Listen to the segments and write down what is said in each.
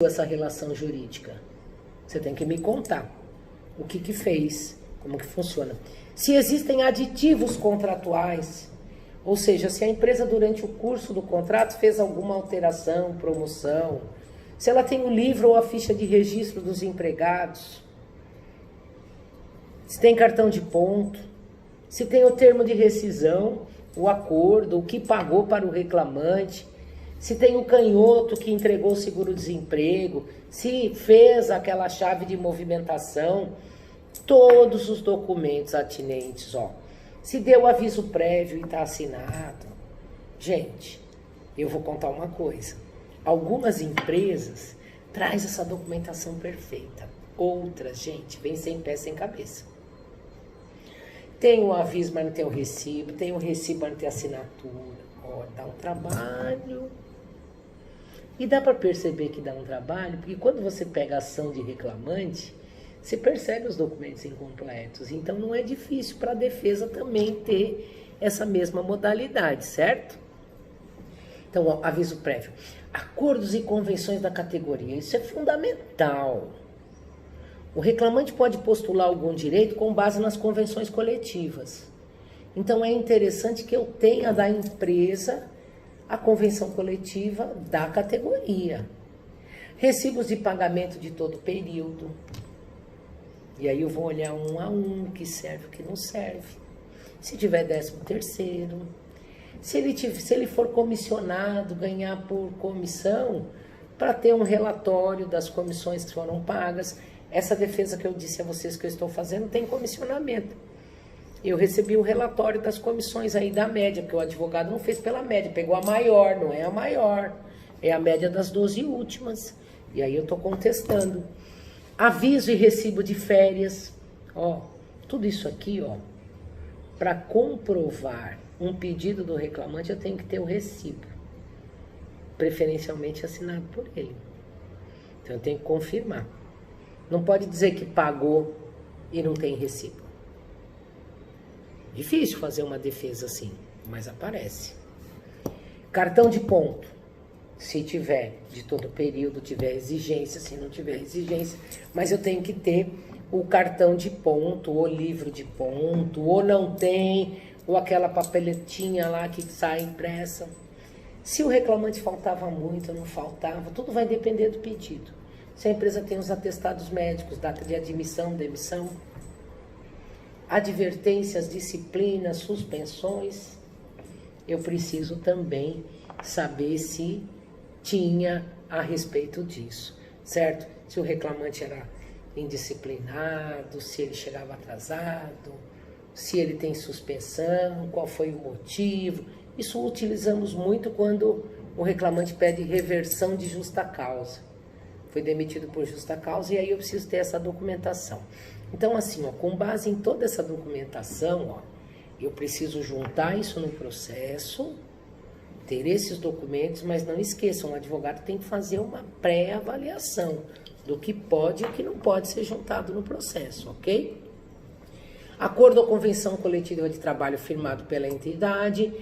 essa relação jurídica? Você tem que me contar o que fez, como que funciona. Se existem aditivos contratuais, ou seja, se a empresa durante o curso do contrato fez alguma alteração, promoção, se ela tem o livro ou a ficha de registro dos empregados, se tem cartão de ponto, se tem o termo de rescisão, o acordo, o que pagou para o reclamante, se tem o canhoto que entregou o seguro-desemprego, se fez aquela chave de movimentação, todos os documentos atinentes, ó. Se deu aviso prévio e está assinado. Gente, eu vou contar uma coisa. Algumas empresas trazem essa documentação perfeita. Outras, gente, vem sem pé, sem cabeça. Tem o aviso, mas não tem o recibo. Tem o recibo, mas não tem assinatura. Ó, dá um trabalho. E dá para perceber que dá um trabalho, porque quando você pega a ação de reclamante, você percebe os documentos incompletos. Então não é difícil para a defesa também ter essa mesma modalidade, certo? Então, ó, aviso prévio. Acordos e convenções da categoria. Isso é fundamental. O reclamante pode postular algum direito com base nas convenções coletivas. Então é interessante que eu tenha da empresa a convenção coletiva da categoria. Recibos de pagamento de todo período. E aí eu vou olhar um a um, o que serve, o que não serve. Se tiver 13º. Se ele for comissionado, ganhar por comissão, para ter um relatório das comissões que foram pagas. Essa defesa que eu disse a vocês que eu estou fazendo tem comissionamento. Eu recebi o relatório das comissões aí da média, porque o advogado não fez pela média, pegou a maior, não é a maior, é a média das 12 últimas. E aí eu estou contestando. Aviso e recibo de férias, ó, tudo isso aqui, ó, para comprovar um pedido do reclamante, eu tenho que ter o recibo, preferencialmente assinado por ele. Então eu tenho que confirmar. Não pode dizer que pagou e não tem recibo. Difícil fazer uma defesa assim, mas aparece. Cartão de ponto. Se tiver de todo período, tiver exigência, se não tiver exigência, mas eu tenho que ter o cartão de ponto, ou livro de ponto, ou não tem, ou aquela papeletinha lá que sai impressa. Se o reclamante faltava muito ou não faltava, tudo vai depender do pedido. Se a empresa tem os atestados médicos, data de admissão, demissão, advertências, disciplinas, suspensões, eu preciso também saber se tinha a respeito disso, certo? Se o reclamante era indisciplinado, se ele chegava atrasado, se ele tem suspensão, qual foi o motivo. Isso utilizamos muito quando o reclamante pede reversão de justa causa. Foi demitido por justa causa e aí eu preciso ter essa documentação. Então, assim, ó, com base em toda essa documentação, ó, eu preciso juntar isso no processo, ter esses documentos, mas não esqueçam, o advogado tem que fazer uma pré-avaliação do que pode e o que não pode ser juntado no processo, ok? Acordo ou convenção coletiva de trabalho firmado pela entidade,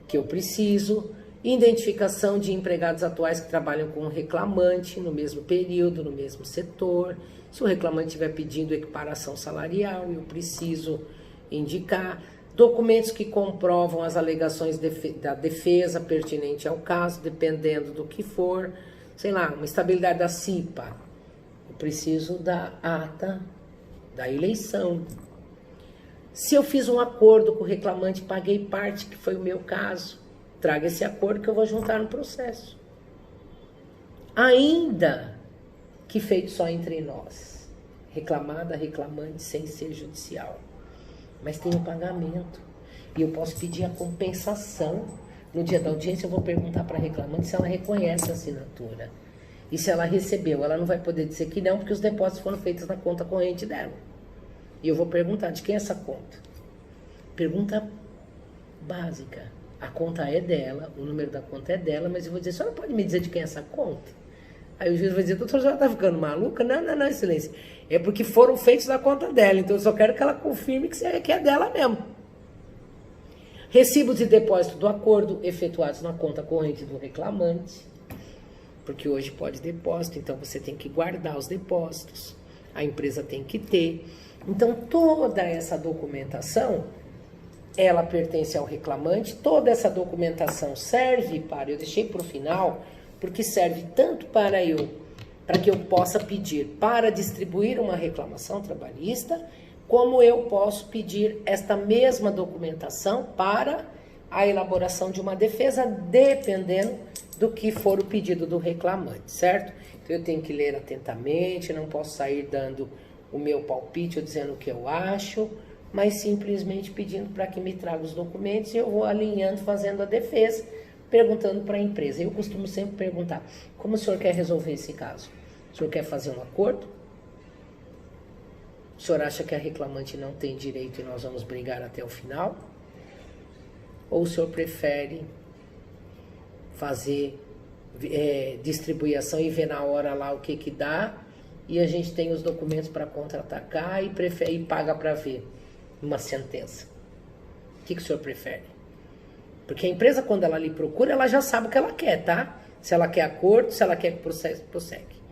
que eu preciso. Identificação de empregados atuais que trabalham com o reclamante no mesmo período, no mesmo setor. Se o reclamante estiver pedindo equiparação salarial, eu preciso indicar. Documentos que comprovam as alegações da defesa pertinente ao caso, dependendo do que for. Sei lá, uma estabilidade da CIPA. Eu preciso da ata da eleição. Se eu fiz um acordo com o reclamante, paguei parte, que foi o meu caso, traga esse acordo que eu vou juntar no processo. Ainda que feito só entre nós. Reclamada, reclamante, sem ser judicial. Mas tem um pagamento. E eu posso pedir a compensação. No dia da audiência eu vou perguntar para a reclamante se ela reconhece a assinatura. E se ela recebeu, ela não vai poder dizer que não, porque os depósitos foram feitos na conta corrente dela. E eu vou perguntar, de quem é essa conta? Pergunta básica. A conta é dela, o número da conta é dela, mas eu vou dizer, a senhora pode me dizer de quem é essa conta? Aí o juiz vai dizer, doutor, a senhora está ficando maluca? Não, excelência. É porque foram feitos na conta dela, então eu só quero que ela confirme que é dela mesmo. Recibos de depósito do acordo efetuados na conta corrente do reclamante. Porque hoje pode depósito, então você tem que guardar os depósitos. A empresa tem que ter. Então, toda essa documentação, ela pertence ao reclamante. Toda essa documentação serve para... Eu deixei para o final, porque serve tanto para que eu possa pedir para distribuir uma reclamação trabalhista, como eu posso pedir esta mesma documentação para a elaboração de uma defesa, dependendo do que for o pedido do reclamante, certo? Então eu tenho que ler atentamente, não posso sair dando o meu palpite ou dizendo o que eu acho, mas simplesmente pedindo para que me traga os documentos e eu vou alinhando, fazendo a defesa, perguntando para a empresa. Eu costumo sempre perguntar, como o senhor quer resolver esse caso? O senhor quer fazer um acordo? O senhor acha que a reclamante não tem direito e nós vamos brigar até o final? Ou o senhor prefere fazer distribuição e ver na hora lá o que dá e a gente tem os documentos para contra-atacar e paga para ver uma sentença? O que o senhor prefere? Porque a empresa, quando ela lhe procura, ela já sabe o que ela quer, tá? Se ela quer acordo, se ela quer que o processo prossegue.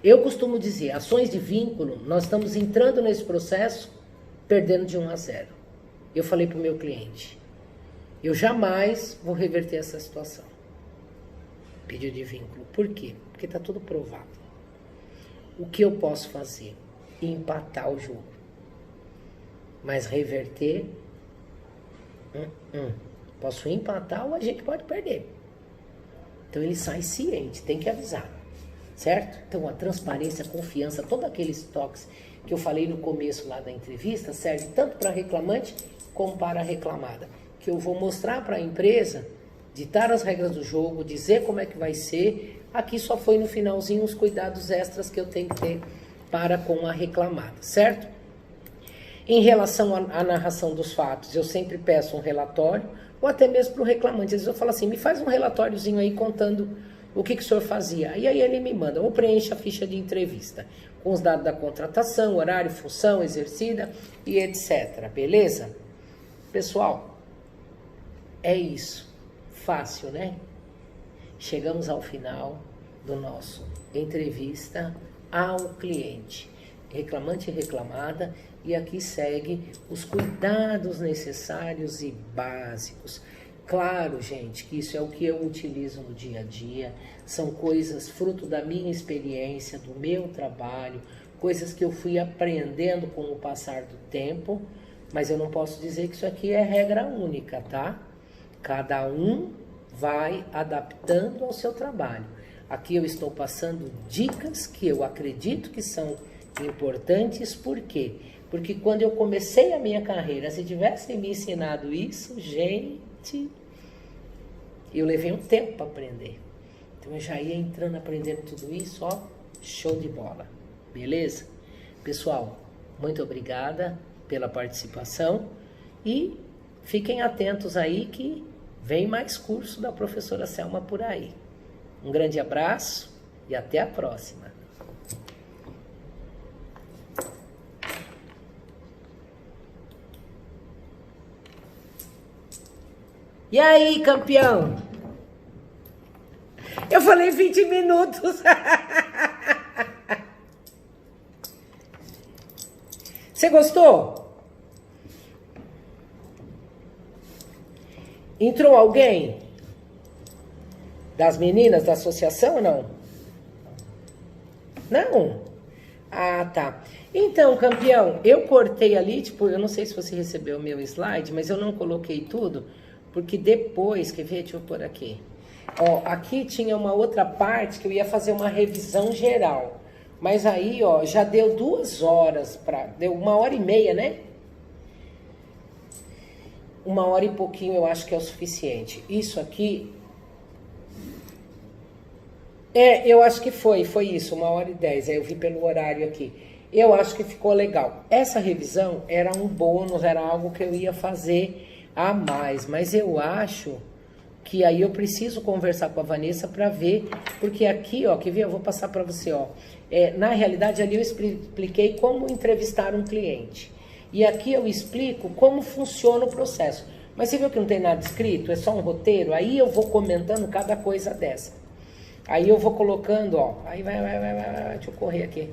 Eu costumo dizer, ações de vínculo, nós estamos entrando nesse processo perdendo de 1 a 0. Eu falei para o meu cliente, eu jamais vou reverter essa situação. Pedido de vínculo. Por quê? Porque está tudo provado. O que eu posso fazer? Empatar o jogo. Mas reverter, posso empatar ou a gente pode perder. Então ele sai ciente, tem que avisar. Certo? Então a transparência, a confiança, todos aqueles toques que eu falei no começo lá da entrevista, serve tanto para reclamante como para a reclamada. Que eu vou mostrar para a empresa, ditar as regras do jogo, dizer como é que vai ser. Aqui só foi no finalzinho os cuidados extras que eu tenho que ter para com a reclamada, certo? Em relação à narração dos fatos, eu sempre peço um relatório, ou até mesmo para o reclamante. Às vezes eu falo assim, me faz um relatóriozinho aí contando o que o senhor fazia. E aí ele me manda, ou preenche a ficha de entrevista, com os dados da contratação, horário, função exercida e etc. Beleza? Pessoal, é isso. Fácil, né? Chegamos ao final do nosso entrevista ao cliente. Reclamante e reclamada. E aqui segue os cuidados necessários e básicos. Claro, gente, que isso é o que eu utilizo no dia a dia. São coisas fruto da minha experiência, do meu trabalho, coisas que eu fui aprendendo com o passar do tempo. Mas eu não posso dizer que isso aqui é regra única, tá? Cada um vai adaptando ao seu trabalho. Aqui eu estou passando dicas que eu acredito que são importantes. Por quê? Porque quando eu comecei a minha carreira, se tivessem me ensinado isso, gente, eu levei um tempo para aprender. Então eu já ia entrando, aprendendo tudo isso, ó, show de bola. Beleza? Pessoal, muito obrigada pela participação e fiquem atentos aí que vem mais curso da professora Selma por aí. Um grande abraço e até a próxima. E aí, campeão? Eu falei 20 minutos. Você gostou? Entrou alguém? Das meninas da associação ou não? Não? Ah, tá. Então, campeão, eu cortei ali, tipo, eu não sei se você recebeu o meu slide, mas eu não coloquei tudo, porque depois, quer ver? Deixa eu pôr aqui. Ó, aqui tinha uma outra parte que eu ia fazer uma revisão geral. Mas aí, ó, já deu 2 horas, deu 1h30, né? 1 hora e pouquinho eu acho que é o suficiente. Isso aqui... eu acho que foi isso, 1h10. Aí eu vi pelo horário aqui. Eu acho que ficou legal. Essa revisão era um bônus, era algo que eu ia fazer a mais. Mas eu acho que aí eu preciso conversar com a Vanessa para ver. Porque aqui, ó, quer ver? Eu vou passar para você, ó. Na realidade, ali eu expliquei como entrevistar um cliente. E aqui eu explico como funciona o processo. Mas você viu que não tem nada escrito? É só um roteiro? Aí eu vou comentando cada coisa dessa. Aí eu vou colocando, ó. Aí vai. Deixa eu correr aqui.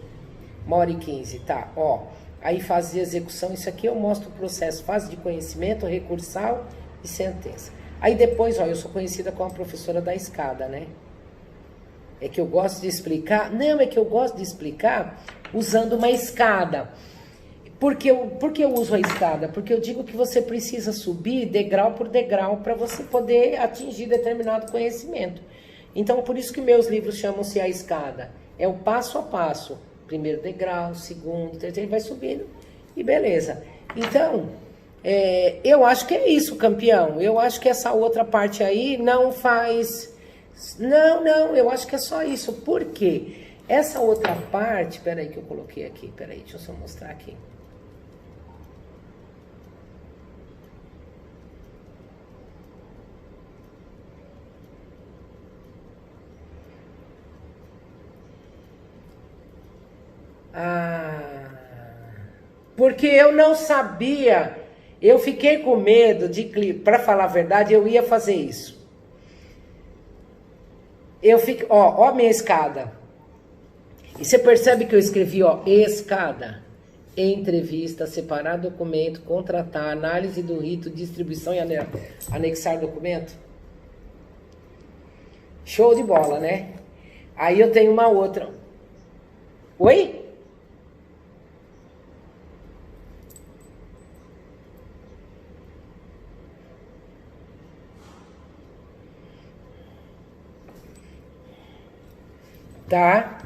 1h15, tá, ó. Aí fase de execução, isso aqui eu mostro o processo, fase de conhecimento, recursal e sentença. Aí depois, ó, eu sou conhecida como a professora da escada, né? É que eu gosto de explicar, não, é que eu gosto de explicar usando uma escada. Por que eu uso a escada? Porque eu digo que você precisa subir degrau por degrau para você poder atingir determinado conhecimento. Então, por isso que meus livros chamam-se A Escada. É o passo a passo. Primeiro degrau, segundo, terceiro, vai subindo e beleza. Então, eu acho que é isso, campeão. Eu acho que essa outra parte aí não faz... Não, eu acho que é só isso. Por quê? Essa outra parte... Peraí que eu coloquei aqui. Peraí, deixa eu só mostrar aqui. Porque eu não sabia, eu fiquei com medo de, para falar a verdade, eu ia fazer isso. Eu fico, ó a minha escada. E você percebe que eu escrevi, ó, escada. Entrevista, separar documento, contratar, análise do rito, distribuição e anexar documento. Show de bola, né? Aí eu tenho uma outra. Oi? Tá?